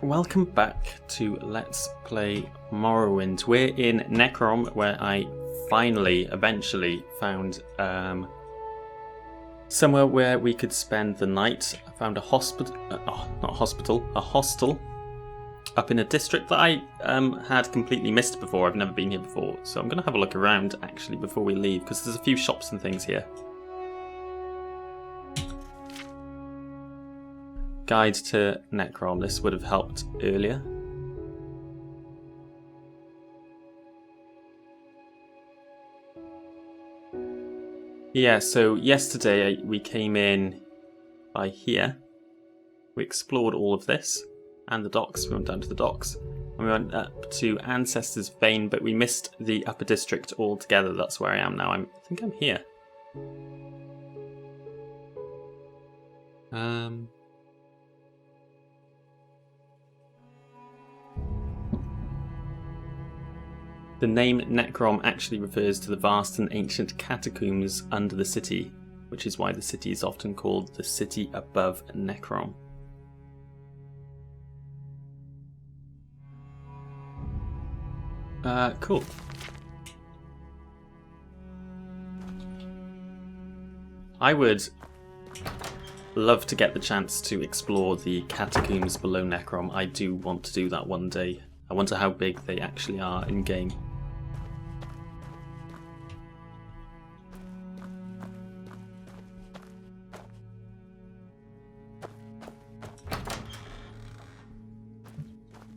Welcome back to Let's Play Morrowind. We're in Necrom, where I eventually found somewhere where we could spend the night. I found a a hostel up in a district that I had completely missed before. I've never been here before, so I'm going to have a look around actually before we leave, because there's a few shops and things here. Guide to Necrom. This would have helped earlier. Yeah, so yesterday we came in by here. We explored all of this and the docks. We went down to the docks and we went up to Ancestors Vein, but we missed the upper district altogether. That's where I am now. I think I'm here. The name Necrom actually refers to the vast and ancient catacombs under the city, which is why the city is often called the city above Necrom. Cool. I would love to get the chance to explore the catacombs below Necrom. I do want to do that one day. I wonder how big they actually are in game.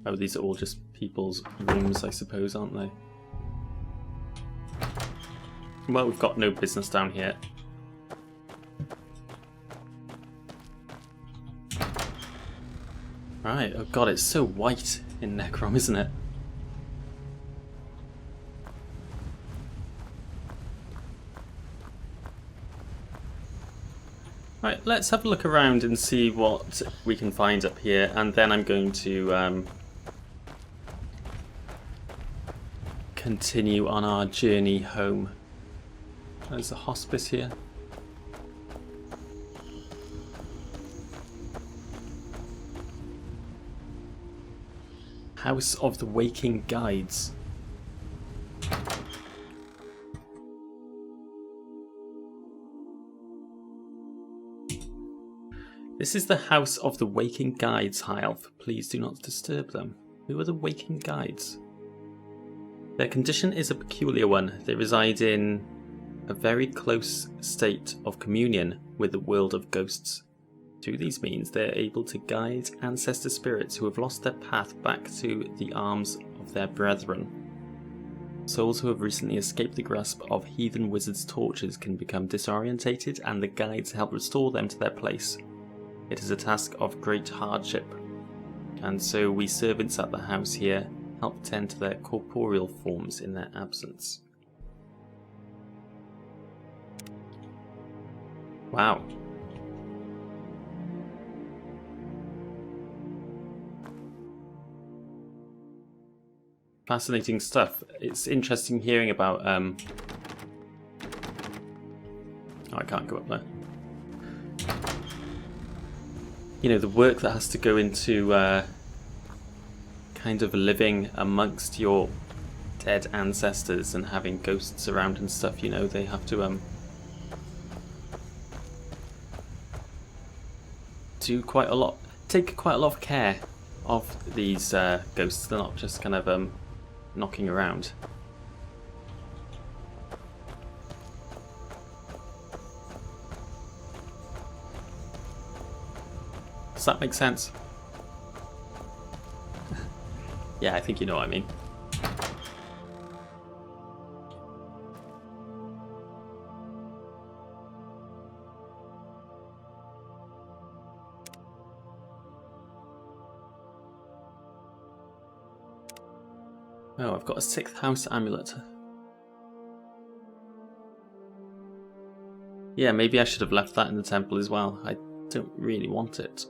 Oh, these are all just people's rooms, I suppose, aren't they? Well, we've got no business down here. Right, oh god, it's so white in Necrom, isn't it? Right, let's have a look around and see what we can find up here, and then I'm going to continue on our journey home. There's a hospice here. House of the Waking Guides. This is the House of the Waking Guides, Hylf. Please do not disturb them. Who are the Waking Guides? Their condition is a peculiar one. They reside in a very close state of communion with the world of ghosts. Through these means, they are able to guide ancestor spirits who have lost their path back to the arms of their brethren. Souls who have recently escaped the grasp of heathen wizards' tortures can become disorientated, and the guides help restore them to their place. It is a task of great hardship, and so we servants at the house here help tend to their corporeal forms in their absence. Wow. Fascinating stuff. It's interesting hearing about oh, I can't go up there. You know, the work that has to go into kind of living amongst your dead ancestors and having ghosts around and stuff. You know, they have to do quite a lot, take quite a lot of care of these ghosts. They're not just kind of knocking around. Does that make sense? Yeah, I think you know what I mean. Oh, I've got a 6th house amulet. Yeah, maybe I should have left that in the temple as well. I don't really want it.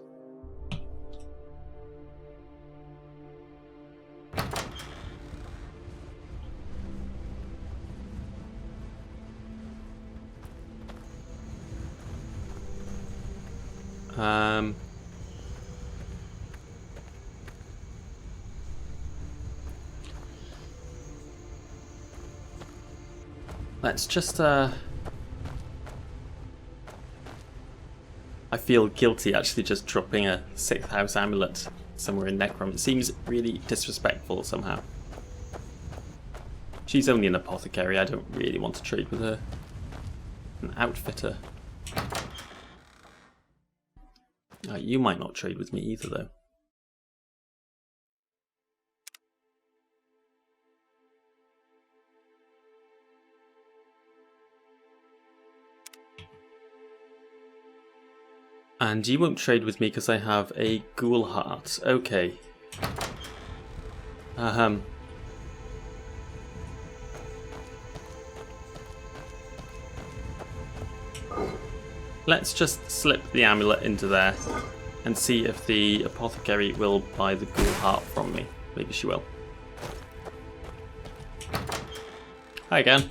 Let's just I feel guilty actually just dropping a 6th house amulet somewhere in Necrom. It seems really disrespectful somehow. She's only an apothecary, I don't really want to trade with her. An outfitter. You might not trade with me either though. And you won't trade with me because I have a ghoul heart. Okay. Let's just slip the amulet into there and see if the apothecary will buy the ghoul heart from me. Maybe she will. Hi again.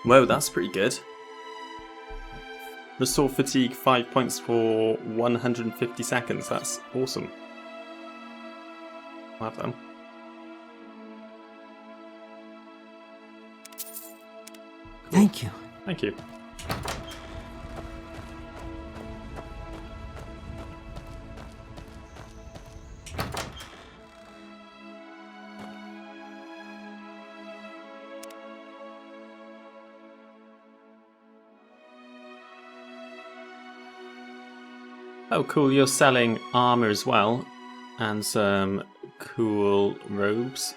Whoa, that's pretty good. Restore fatigue 5 points for 150 seconds. That's awesome. I'll have them. Thank you. Thank you. Oh cool, you're selling armor as well, and some cool robes.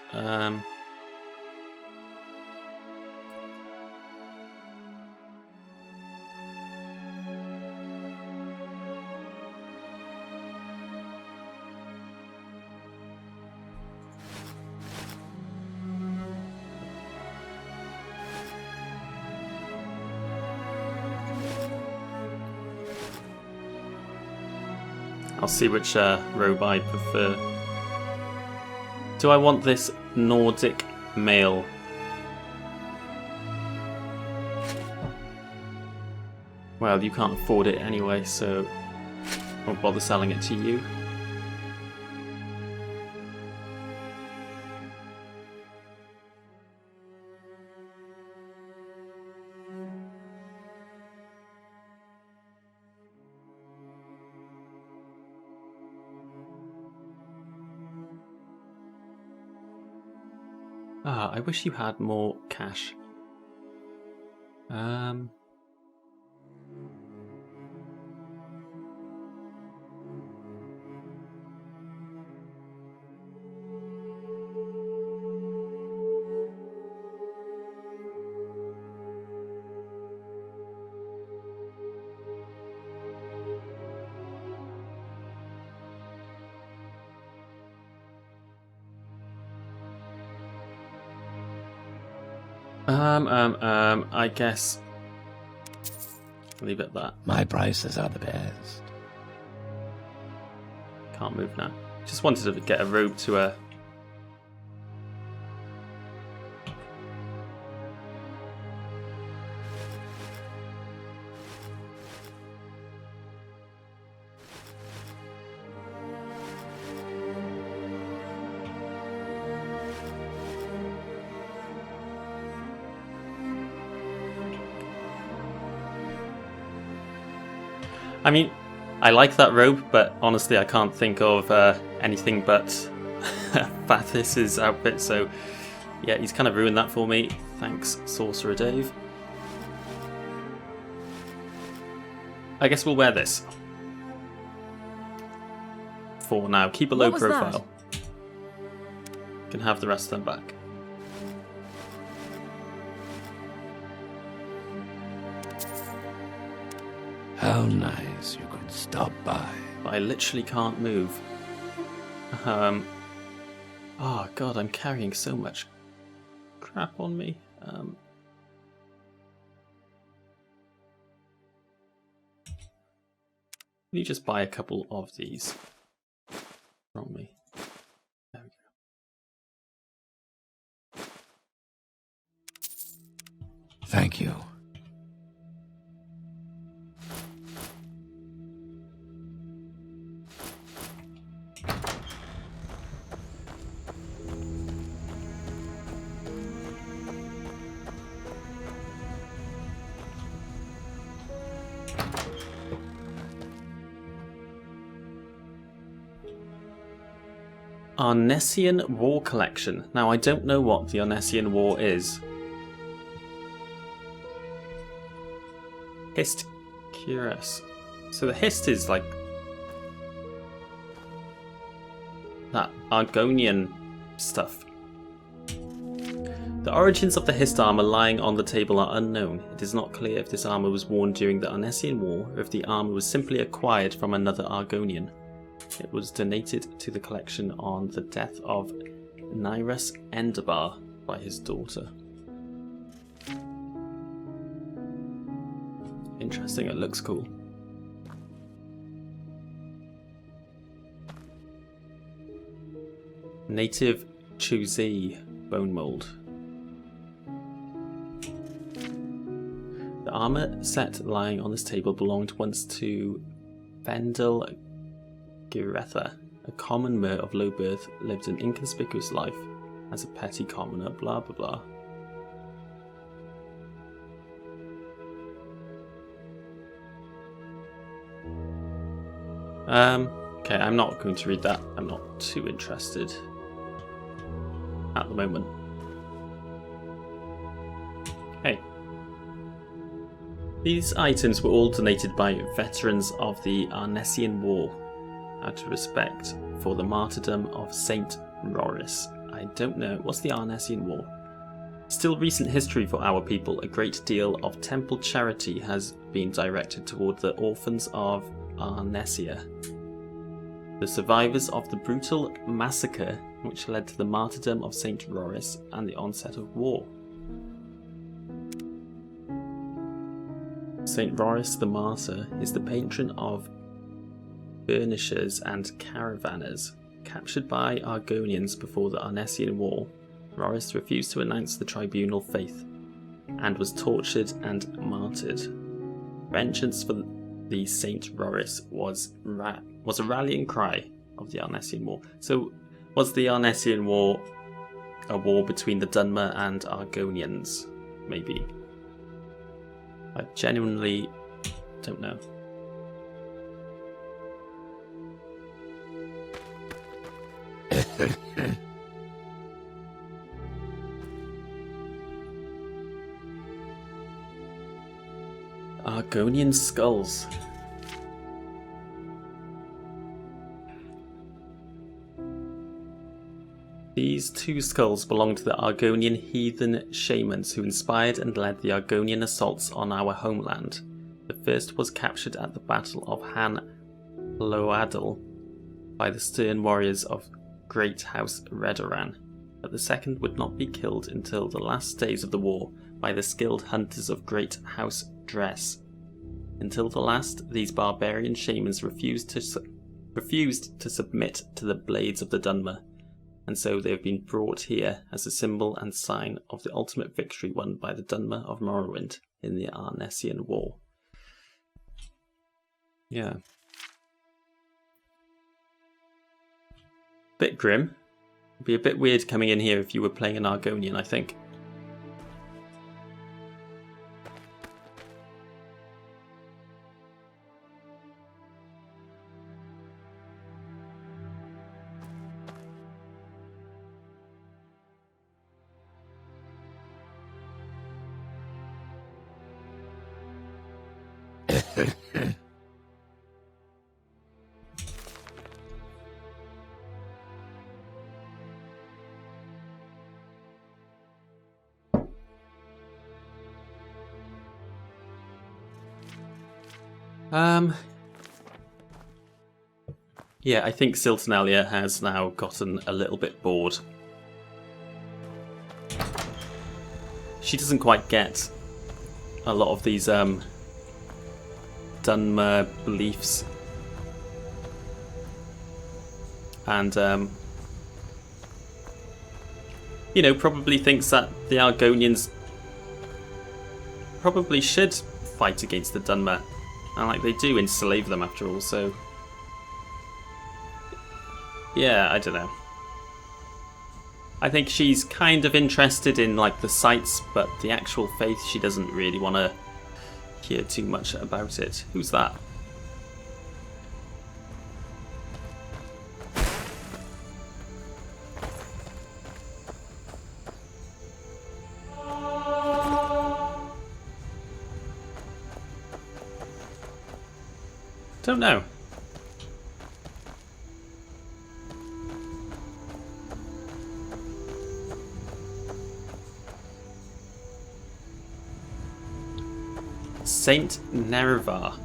I'll see which robe I prefer. Do I want this Nordic mail? Well, you can't afford it anyway, so I won't bother selling it to you. Ah, I wish you had more cash. I guess leave it at that. My prices are the best. Can't move now. Just wanted to get a robe to a. I mean, I like that robe, but honestly I can't think of anything but Fathis' outfit, so yeah, he's kind of ruined that for me. Thanks, Sorcerer Dave. I guess we'll wear this. For now. Keep a low profile. Can have the rest of them back. How nice you could stop by. But I literally can't move. Oh god, I'm carrying so much crap on me. Can you just buy a couple of these from me? There we go. Thank you. Arnessian War Collection. Now, I don't know what the Arnessian War is. Hist Curious. So the Hist is like that Argonian stuff. The origins of the Hist armor lying on the table are unknown. It is not clear if this armor was worn during the Arnessian War or if the armor was simply acquired from another Argonian. It was donated to the collection on the death of Nyrus Enderbar by his daughter. Interesting, it looks cool. Native Chuzee bone mold. The armor set lying on this table belonged once to Vendel Giretha, a common mer of low birth, lived an inconspicuous life as a petty commoner, blah blah blah. Okay, I'm not going to read that. I'm not too interested at the moment. Hey. These items were all donated by veterans of the Arnessian War out of respect for the martyrdom of Saint Roris. I don't know. What's the Arnessian War? Still recent history for our people. A great deal of temple charity has been directed toward the orphans of Arnessia, the survivors of the brutal massacre which led to the martyrdom of Saint Roris and the onset of war. Saint Roris the Martyr is the patron of burnishers and caravanners. Captured by Argonians before the Arnessian War, Roris refused to announce the Tribunal faith and was tortured and martyred. Vengeance for the Saint Roris was a rallying cry of the Arnessian War. So, was the Arnessian War a war between the Dwemer and Argonians? Maybe. I genuinely don't know. Argonian skulls. These two skulls belong to the Argonian heathen shamans who inspired and led the Argonian assaults on our homeland. The first was captured at the Battle of Han Loadal by the stern warriors of Great House Redoran, but the second would not be killed until the last days of the war by the skilled hunters of Great House Dress. Until the last, these barbarian shamans refused to submit to the blades of the Dwemer, and so they have been brought here as a symbol and sign of the ultimate victory won by the Dwemer of Morrowind in the Arnessian War. Yeah. Bit grim. It'd be a bit weird coming in here if you were playing an Argonian, I think. Yeah, I think Silternalia has now gotten a little bit bored. she doesn't quite get a lot of these Dwemer beliefs. And, you know, probably thinks that the Argonians probably should fight against the Dwemer. And, like, they do enslave them after all, so... yeah, I don't know. I think she's kind of interested in, like, the sights, but the actual faith, she doesn't really want to hear too much about it. Who's that? Don't know. Saint Nerevar.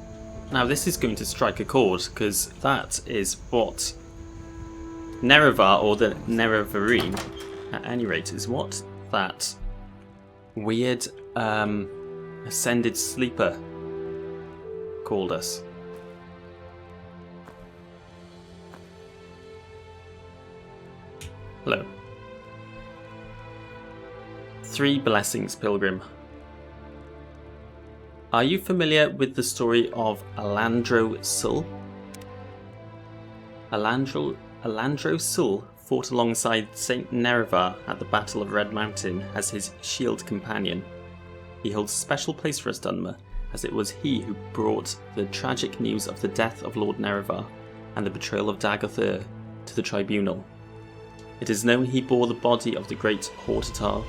Now this is going to strike a chord, because that is what Nerevar, or the Nerevarine, at any rate, is what that weird ascended sleeper called us. Hello. 3 blessings, Pilgrim. Are you familiar with the story of Alandro Sul? Alandro Sul fought alongside Saint Nerevar at the Battle of Red Mountain as his shield companion. He holds a special place for us Dwemer, as it was he who brought the tragic news of the death of Lord Nerevar and the betrayal of Dagothr to the Tribunal. It is known he bore the body of the great Hortator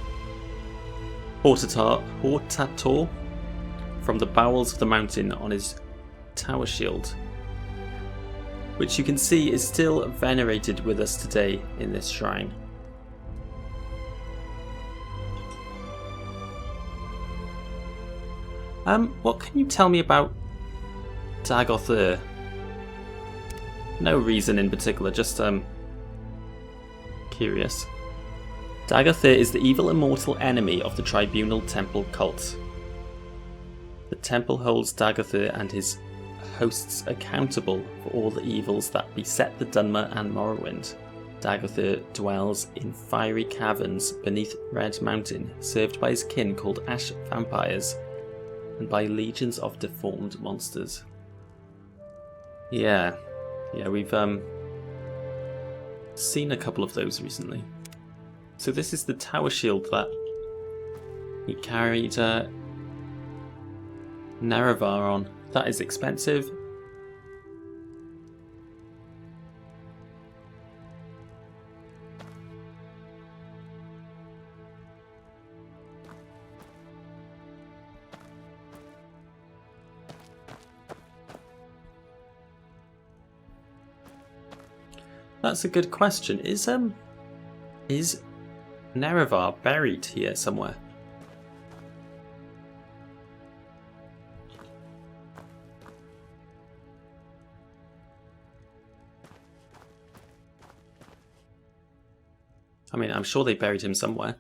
from the bowels of the mountain on his tower shield, which you can see is still venerated with us today in this shrine. What can you tell me about Dagothr? No reason in particular, just curious. Dagothr is the evil immortal enemy of the Tribunal Temple cult. The temple holds Dagothr and his hosts accountable for all the evils that beset the Dwemer and Morrowind. Dagothr dwells in fiery caverns beneath Red Mountain, served by his kin called Ash Vampires, and by legions of deformed monsters. Yeah, we've seen a couple of those recently. So this is the tower shield that he carried Nerevar on. That is expensive. That's a good question. Is Nerevar buried here somewhere? I mean, I'm sure they buried him somewhere.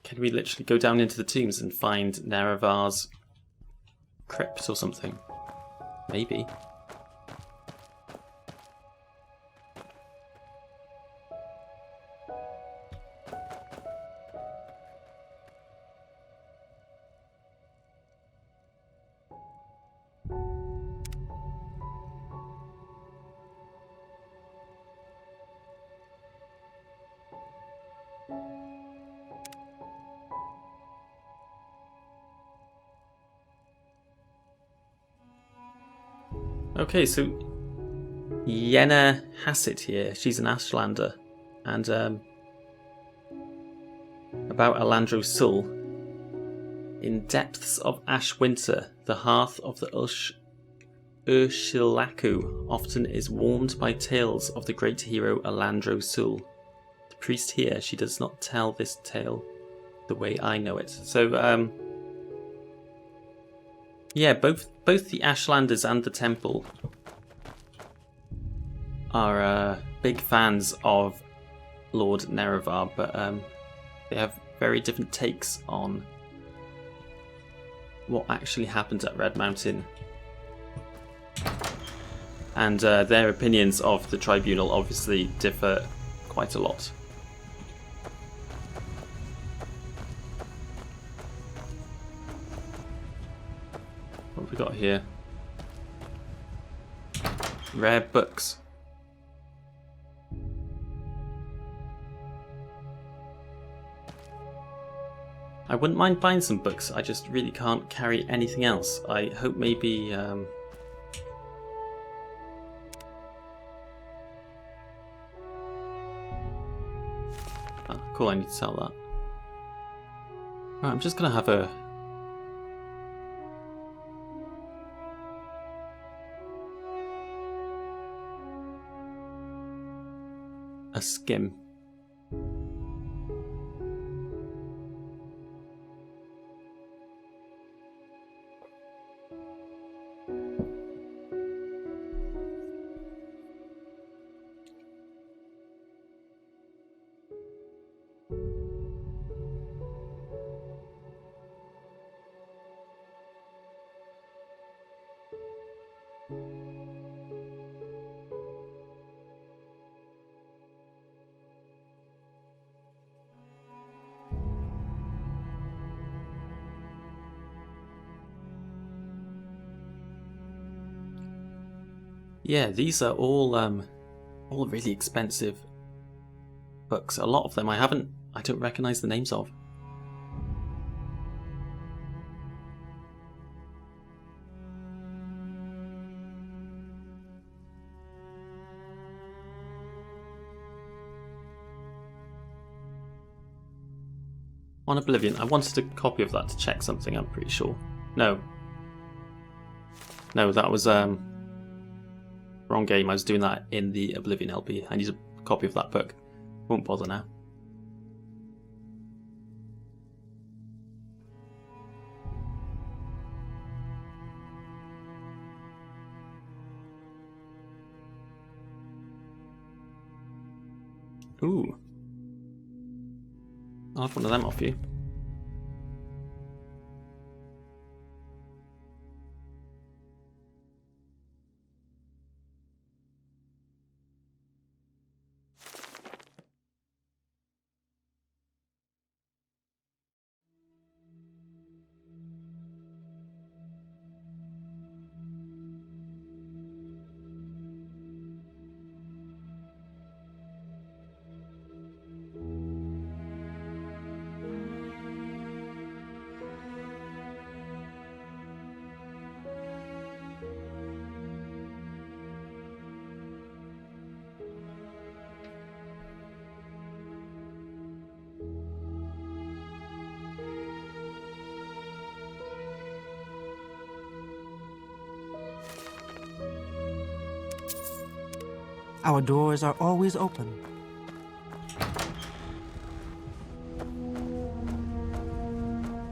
Can we literally go down into the tombs and find Nerevar's crypt or something? Maybe. Okay, so Yenna Hassett here, she's an Ashlander, and about Alandro Sul. In depths of ash winter, the hearth of the Hlaalu often is warmed by tales of the great hero Alandro Sul. The priest here, she does not tell this tale the way I know it. So, yeah, both the Ashlanders and the temple are big fans of Lord Nerevar, but they have very different takes on what actually happened at Red Mountain. And their opinions of the Tribunal obviously differ quite a lot. What have we got here? Rare books. I wouldn't mind buying some books, I just really can't carry anything else. I hope maybe... Oh, cool, I need to sell that. Right, I'm just going to have a skim. Yeah, these are all really expensive books. A lot of them I don't recognise the names of. On Oblivion, I wanted a copy of that to check something, I'm pretty sure. No, that was wrong game. I was doing that in the Oblivion LP. I need a copy of that book. Won't bother now. Ooh. I'll have one of them off you. Our doors are always open.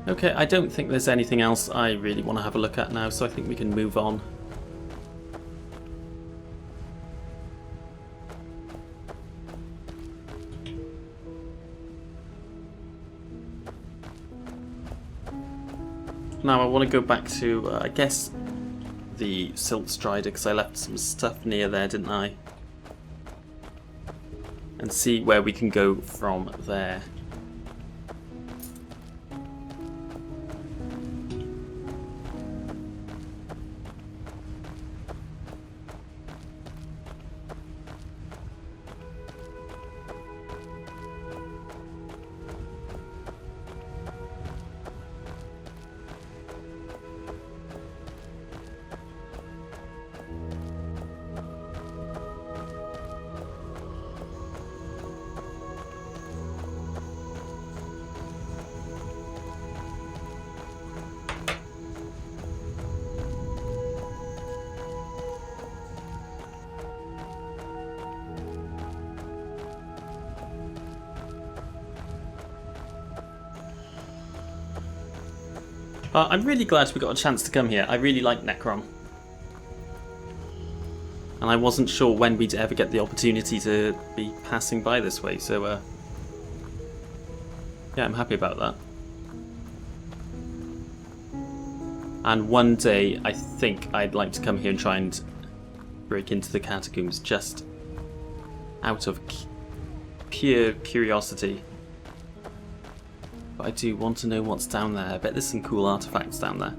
Okay, I don't think there's anything else I really want to have a look at now, so I think we can move on. Now I want to go back to, I guess, the Silt Strider, because I left some stuff near there, didn't I? And see where we can go from there. I'm really glad we got a chance to come here. I really like Necrom. And I wasn't sure when we'd ever get the opportunity to be passing by this way, so Yeah, I'm happy about that. And one day, I think I'd like to come here and try and break into the catacombs just out of pure curiosity. But I do want to know what's down there. I bet there's some cool artifacts down there.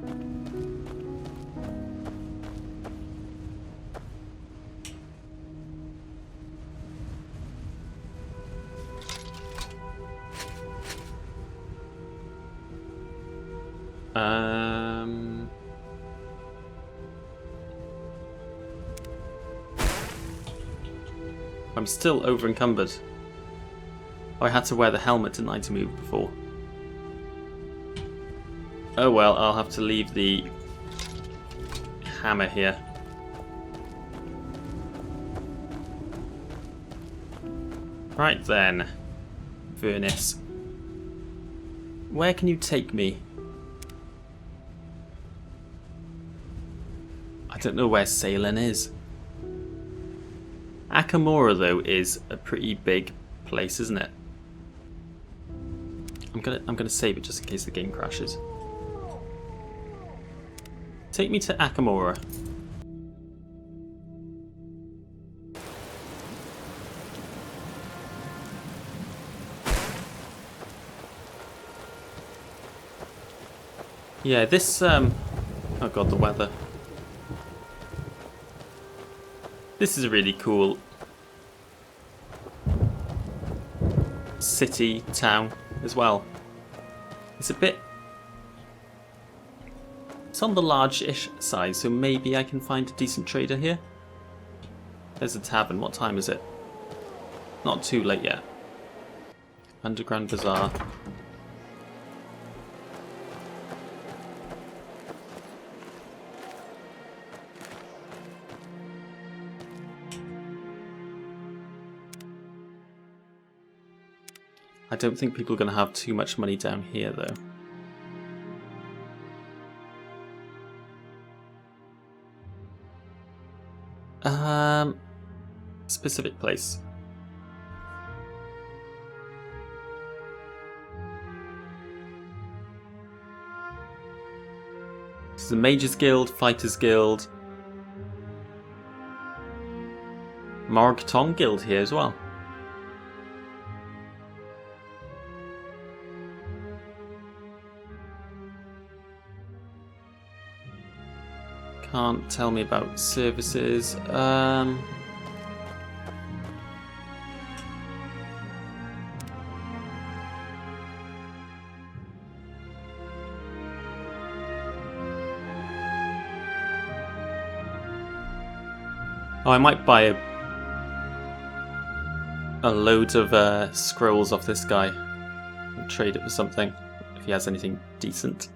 I'm still over encumbered. Oh, I had to wear the helmet, didn't I, to move before? Oh well, I'll have to leave the hammer here. Right then, Furnace. Where can you take me? I don't know where Salem is. Akamora, though, is a pretty big place, isn't it? I'm gonna save it just in case the game crashes. Take me to Akamora. Yeah, this oh god, the weather. This is a really cool city, town as well. It's a bit... It's on the large-ish side, so maybe I can find a decent trader here. There's a tavern. What time is it? Not too late yet. Underground Bazaar. I don't think people are going to have too much money down here, though. Specific place. This is the Mages Guild, Fighters Guild, Morgtong Guild here as well. Can't tell me about services. Oh, I might buy a load of scrolls off this guy and trade it for something if he has anything decent.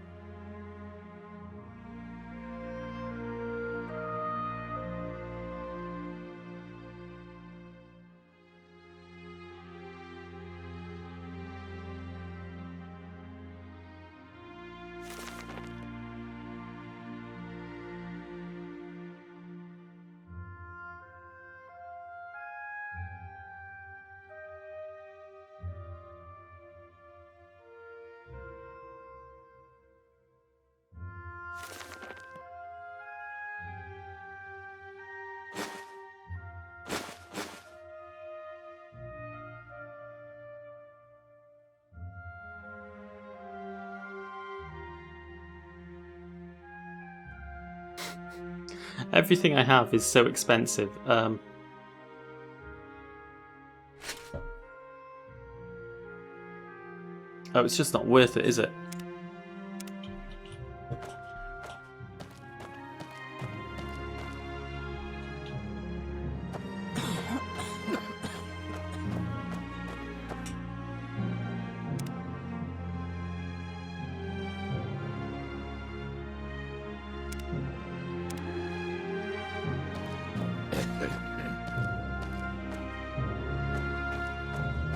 Everything I have is so expensive. Oh, it's just not worth it, is it?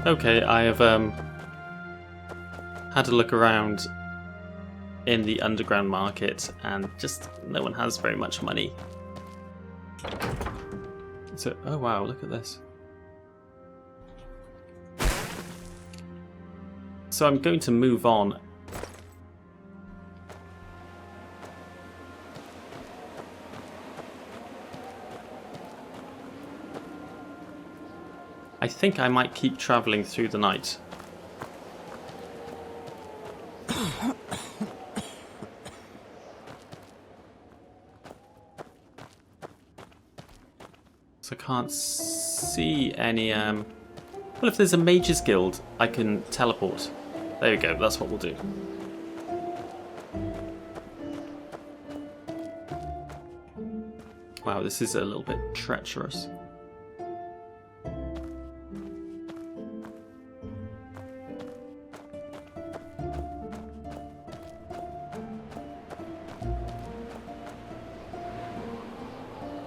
Okay, I have had a look around in the underground market and just no one has very much money. So, oh wow, look at this. So I'm going to move on. I think I might keep travelling through the night. So I can't see any... Well, if there's a Mage's Guild, I can teleport. There we go, that's what we'll do. Wow, this is a little bit treacherous.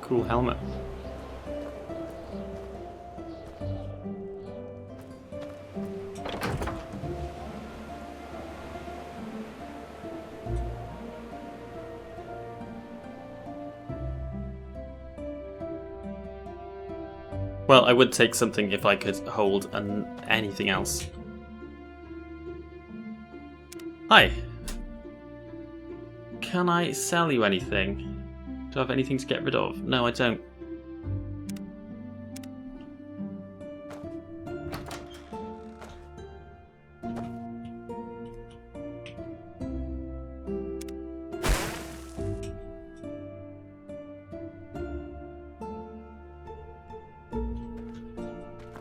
Cool helmet. Well, I would take something if I could hold anything else. Hi. Can I sell you anything? Do I have anything to get rid of? No, I don't.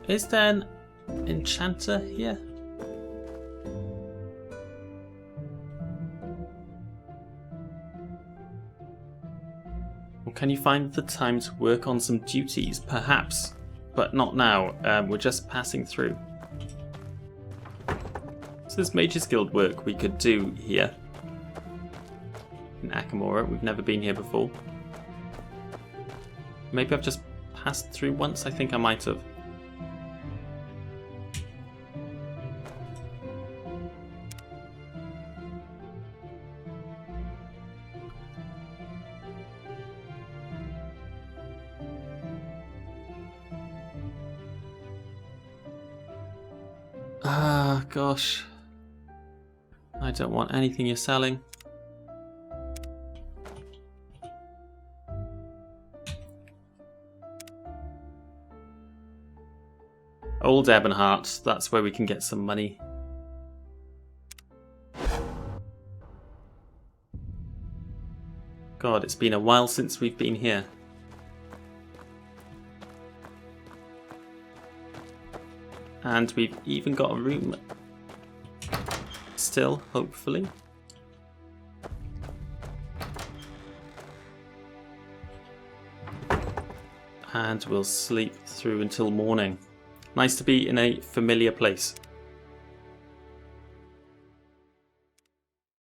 Is there an enchanter here? Or can you find the time to work on some duties? Perhaps, but not now. We're just passing through. So there's Mage's Guild work we could do here. In Akamora. We've never been here before. Maybe I've just passed through once. I think I might have. Ah, gosh. I don't want anything you're selling. Old Ebonheart, that's where we can get some money. God, it's been a while since we've been here. And we've even got a room still, hopefully. And we'll sleep through until morning. Nice to be in a familiar place.